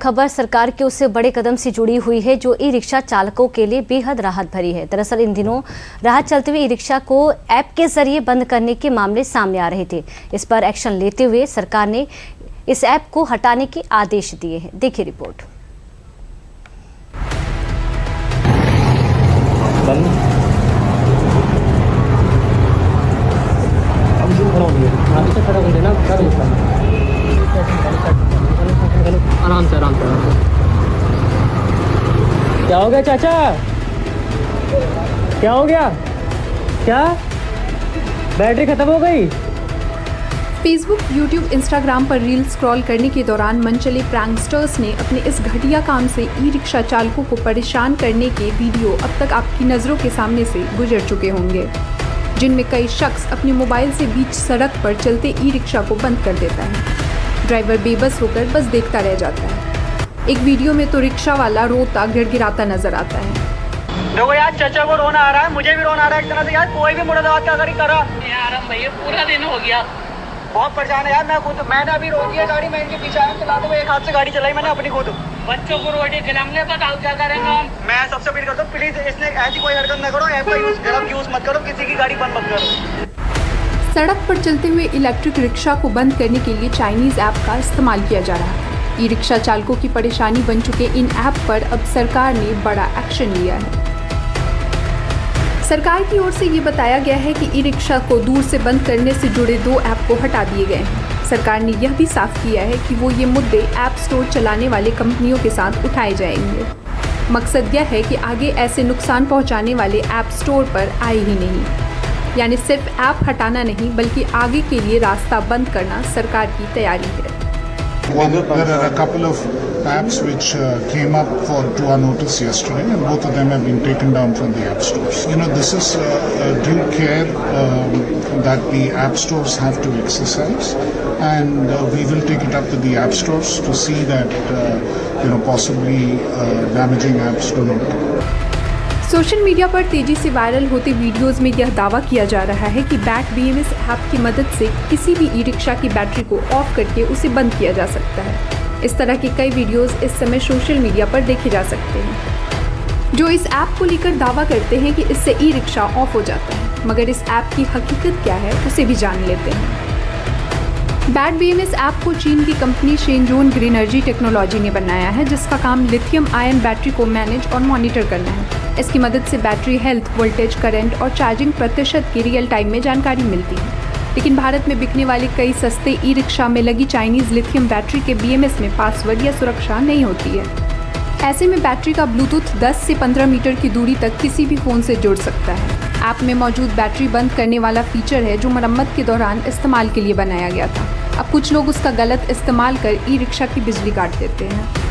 खबर सरकार के उससे बड़े कदम से जुड़ी हुई है जो ई रिक्शा चालकों के लिए बेहद राहत भरी है। दरअसल इन दिनों राह चलते हुए ई रिक्शा को ऐप के जरिए बंद करने के मामले सामने आ रहे थे। इस पर एक्शन लेते हुए सरकार ने इस ऐप को हटाने के आदेश दिए हैं। देखिए रिपोर्ट। आराम से क्या हो गया चाचा? क्या हो गया? क्या बैटरी खत्म हो गई? फेसबुक, यूट्यूब, इंस्टाग्राम पर रील स्क्रॉल करने के दौरान मनचले प्रैंकस्टर्स ने अपने इस घटिया काम से ई रिक्शा चालकों को परेशान करने के वीडियो अब तक आपकी नज़रों के सामने से गुजर चुके होंगे, जिनमें कई शख्स अपने मोबाइल से बीच सड़क पर चलते ई रिक्शा को बंद कर देता है। ड्राइवर बेबस होकर बस देखता रह जाता है। एक वीडियो में तो रिक्शा वाला रोता गिड़गिड़ाता नजर आता है। देखो यार, चाचा को रोना आ रहा है, मुझे भी रोना आ रहा है एक तरह से यार। कोई भी मुरादाबाद का गाड़ी करा यार, हम भैया पूरा दिन हो गया, बहुत परेशान है यार। मैंने अभी रोकी है गाड़ी, मैं इनके पीछे आया चला दूँ, एक हाथ से गाड़ी चलाई मैंने अपनी खुद। बच्चों को रोटी खिलाने बताओ क्या करेंगे हम। मैं सबसे अपील करता हूँ, प्लीज इसने ऐसी कोई हरकत न करो, ऐप का यूज मत करो, किसी की गाड़ी बंद मत करो। सड़क पर चलते हुए इलेक्ट्रिक रिक्शा को बंद करने के लिए चाइनीज ऐप का इस्तेमाल किया जा रहा है। ई रिक्शा चालकों की परेशानी बन चुके इन ऐप पर अब सरकार ने बड़ा एक्शन लिया है। सरकार की ओर से ये बताया गया है कि ई रिक्शा को दूर से बंद करने से जुड़े 2 ऐप को हटा दिए गए हैं। सरकार ने यह भी साफ किया है कि वो ये मुद्दे ऐप स्टोर चलाने वाले कंपनियों के साथ उठाए जाएंगे। मकसद यह है कि आगे ऐसे नुकसान पहुंचाने वाले ऐप स्टोर पर आए ही नहीं, यानी सिर्फ ऐप हटाना नहीं बल्कि आगे के लिए रास्ता बंद करना सरकार की तैयारी है। There are a couple of apps which came up to our notice yesterday, and both of them have been taken down from the app stores. This is due care that the app stores have to exercise, and we will take it up with the app stores to see that possibly damaging apps do not come. Social media पर तेजी से viral होते videos में यह दावा किया जा रहा है कि बैट BMS ऐप की मदद से किसी भी ई रिक्शा की बैटरी को ऑफ करके उसे बंद किया जा सकता है। इस तरह के कई वीडियोस इस समय सोशल मीडिया पर देखे जा सकते हैं, जो इस ऐप को लेकर दावा करते हैं कि इससे ई रिक्शा ऑफ हो जाता है। मगर इस ऐप की हकीकत क्या है उसे भी जान लेते हैं। बैट BMS ऐप को चीन की कंपनी शेनजोन ग्रीन एनर्जी टेक्नोलॉजी ने बनाया है, जिसका काम लिथियम आयन बैटरी को मैनेज और मॉनिटर करना है। इसकी मदद से बैटरी हेल्थ, वोल्टेज, करंट और चार्जिंग प्रतिशत की रियल टाइम में जानकारी मिलती है। लेकिन भारत में बिकने वाले कई सस्ते ई रिक्शा में लगी चाइनीज लिथियम बैटरी के BMS में पासवर्ड या सुरक्षा नहीं होती है। ऐसे में बैटरी का ब्लूटूथ 10 से 15 मीटर की दूरी तक किसी भी फ़ोन से जुड़ सकता है। ऐप में मौजूद बैटरी बंद करने वाला फीचर है जो मरम्मत के दौरान इस्तेमाल के लिए बनाया गया था। अब कुछ लोग उसका गलत इस्तेमाल कर ई रिक्शा की बिजली काट देते हैं।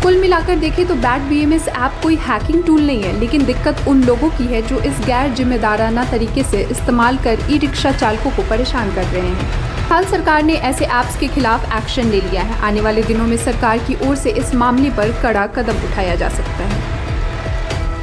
कुल मिलाकर देखें तो बैट BMS ऐप कोई हैकिंग टूल नहीं है, लेकिन दिक्कत उन लोगों की है जो इस गैर जिम्मेदाराना तरीके से इस्तेमाल कर ई रिक्शा चालकों को परेशान कर रहे हैं। हाल सरकार ने ऐसे ऐप्स के खिलाफ एक्शन ले लिया है। आने वाले दिनों में सरकार की ओर से इस मामले पर कड़ा कदम उठाया जा सकता है।